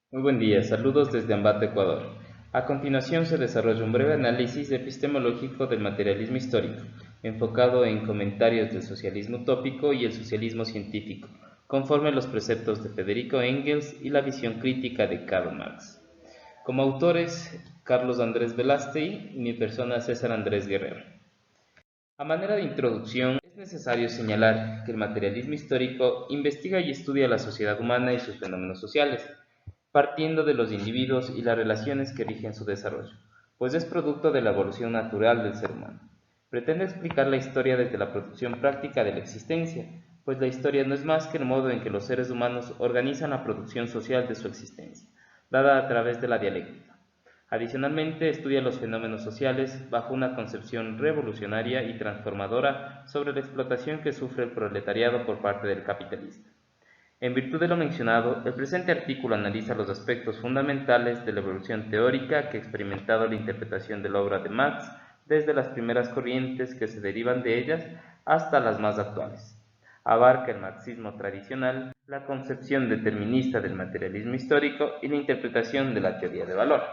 Muy buen día, saludos desde Ambato, Ecuador. A continuación se desarrolla un breve análisis epistemológico del materialismo histórico, enfocado en comentarios del socialismo utópico y el socialismo científico, conforme a los preceptos de Federico Engels y la visión crítica de Karl Marx. Como autores, Carlos Andrés Veláztegui y mi persona César Andrés Guerrero. A manera de introducción, es necesario señalar que el materialismo histórico investiga y estudia la sociedad humana y sus fenómenos sociales, partiendo de los individuos y las relaciones que rigen su desarrollo, pues es producto de la evolución natural del ser humano. Pretende explicar la historia desde la producción práctica de la existencia, pues la historia no es más que el modo en que los seres humanos organizan la producción social de su existencia, dada a través de la dialéctica. Adicionalmente, estudia los fenómenos sociales bajo una concepción revolucionaria y transformadora sobre la explotación que sufre el proletariado por parte del capitalista. En virtud de lo mencionado, el presente artículo analiza los aspectos fundamentales de la evolución teórica que ha experimentado la interpretación de la obra de Marx, desde las primeras corrientes que se derivan de ellas hasta las más actuales. Abarca el marxismo tradicional, la concepción determinista del materialismo histórico y la interpretación de la teoría de valor.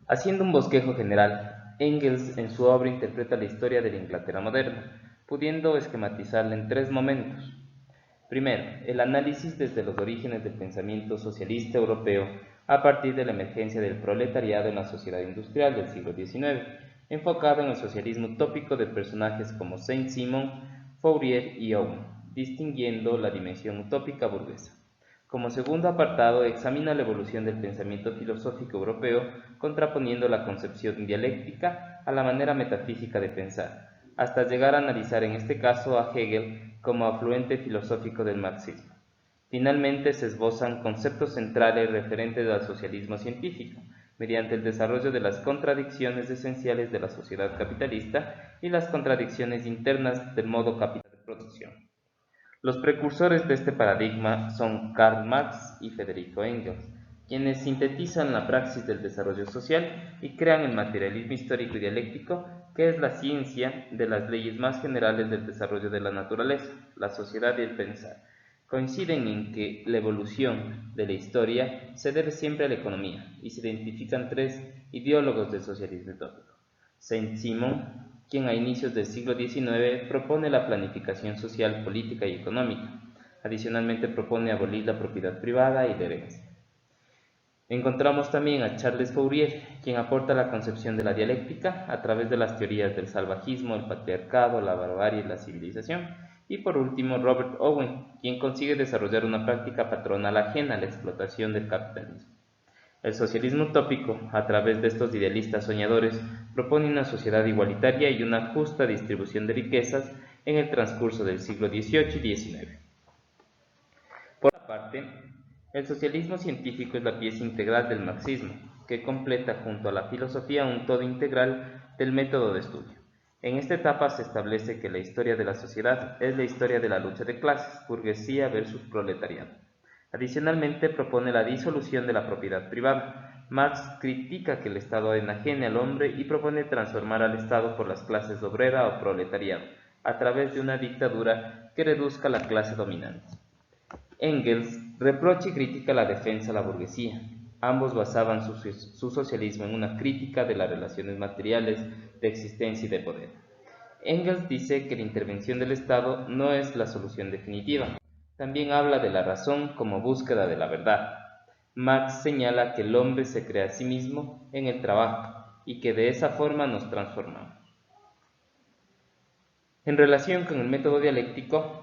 Haciendo un bosquejo general, Engels en su obra interpreta la historia de la Inglaterra moderna, pudiendo esquematizarla en tres momentos. Primero, el análisis desde los orígenes del pensamiento socialista europeo a partir de la emergencia del proletariado en la sociedad industrial del siglo XIX, enfocado en el socialismo utópico de personajes como Saint-Simon, Fourier y Owen, distinguiendo la dimensión utópica burguesa. Como segundo apartado, examina la evolución del pensamiento filosófico europeo, contraponiendo la concepción dialéctica a la manera metafísica de pensar, hasta llegar a analizar en este caso a Hegel como afluente filosófico del marxismo. Finalmente se esbozan conceptos centrales referentes al socialismo científico, mediante el desarrollo de las contradicciones esenciales de la sociedad capitalista y las contradicciones internas del modo capital de producción. Los precursores de este paradigma son Karl Marx y Federico Engels, quienes sintetizan la praxis del desarrollo social y crean el materialismo histórico y dialéctico, que es la ciencia de las leyes más generales del desarrollo de la naturaleza, la sociedad y el pensar. Coinciden en que la evolución de la historia se debe siempre a la economía, y se identifican tres ideólogos del socialismo utópico: Saint-Simon, quien a inicios del siglo XIX propone la planificación social, política y económica. Adicionalmente propone abolir la propiedad privada y la herencia. Encontramos también a Charles Fourier, quien aporta la concepción de la dialéctica a través de las teorías del salvajismo, el patriarcado, la barbarie y la civilización. Y por último, Robert Owen, quien consigue desarrollar una práctica patronal ajena a la explotación del capitalismo. El socialismo utópico, a través de estos idealistas soñadores, propone una sociedad igualitaria y una justa distribución de riquezas en el transcurso del siglo XVIII y XIX. Por otra parte, el socialismo científico es la pieza integral del marxismo, que completa junto a la filosofía un todo integral del método de estudio. En esta etapa se establece que la historia de la sociedad es la historia de la lucha de clases, burguesía versus proletariado. Adicionalmente propone la disolución de la propiedad privada. Marx critica que el Estado enajene al hombre y propone transformar al Estado por las clases obrera o proletariado, a través de una dictadura que reduzca a la clase dominante. Engels reprocha y critica la defensa a la burguesía. Ambos basaban su socialismo en una crítica de las relaciones materiales de existencia y de poder. Engels dice que la intervención del Estado no es la solución definitiva. También habla de la razón como búsqueda de la verdad. Marx señala que el hombre se crea a sí mismo en el trabajo y que de esa forma nos transformamos. En relación con el método dialéctico,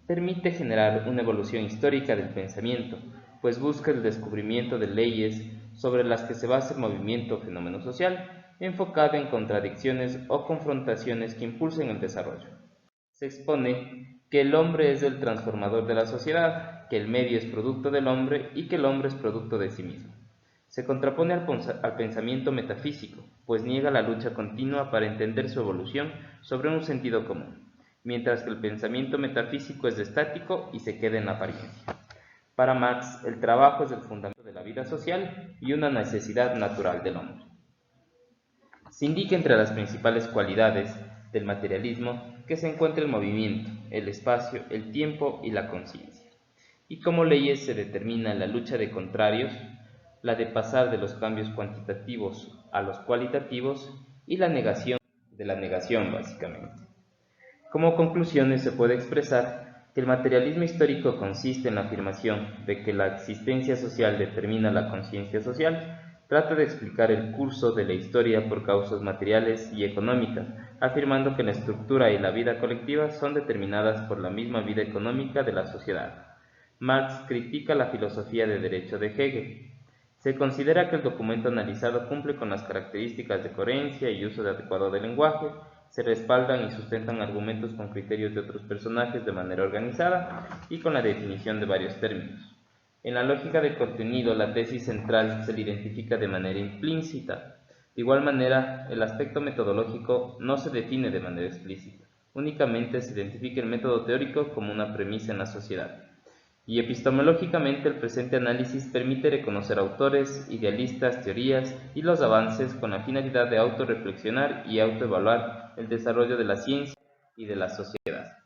permite generar una evolución histórica del pensamiento, pues busca el descubrimiento de leyes sobre las que se basa el movimiento o fenómeno social, enfocado en contradicciones o confrontaciones que impulsen el desarrollo. Se expone que el hombre es el transformador de la sociedad, que el medio es producto del hombre y que el hombre es producto de sí mismo. Se contrapone al pensamiento metafísico, pues niega la lucha continua para entender su evolución sobre un sentido común, mientras que el pensamiento metafísico es estático y se queda en la apariencia. Para Marx, el trabajo es el fundamento de la vida social y una necesidad natural del hombre. Se indica entre las principales cualidades del materialismo que se encuentra el movimiento, el espacio, el tiempo y la conciencia. y como leyes se determina la lucha de contrarios, la de pasar de los cambios cuantitativos a los cualitativos y la negación de la negación básicamente. Como conclusiones se puede expresar que el materialismo histórico consiste en la afirmación de que la existencia social determina la conciencia social. Trata de explicar el curso de la historia por causas materiales y económicas, afirmando que la estructura y la vida colectiva son determinadas por la misma vida económica de la sociedad. Marx critica la filosofía de derecho de Hegel. Se considera que el documento analizado cumple con las características de coherencia y uso adecuado del lenguaje, se respaldan y sustentan argumentos con criterios de otros personajes de manera organizada y con la definición de varios términos. En la lógica de contenido, la tesis central se le identifica de manera implícita. De igual manera, el aspecto metodológico no se define de manera explícita, únicamente se identifica el método teórico como una premisa en la sociedad. Y epistemológicamente el presente análisis permite reconocer autores, idealistas, teorías y los avances con la finalidad de autorreflexionar y autoevaluar el desarrollo de la ciencia y de la sociedad.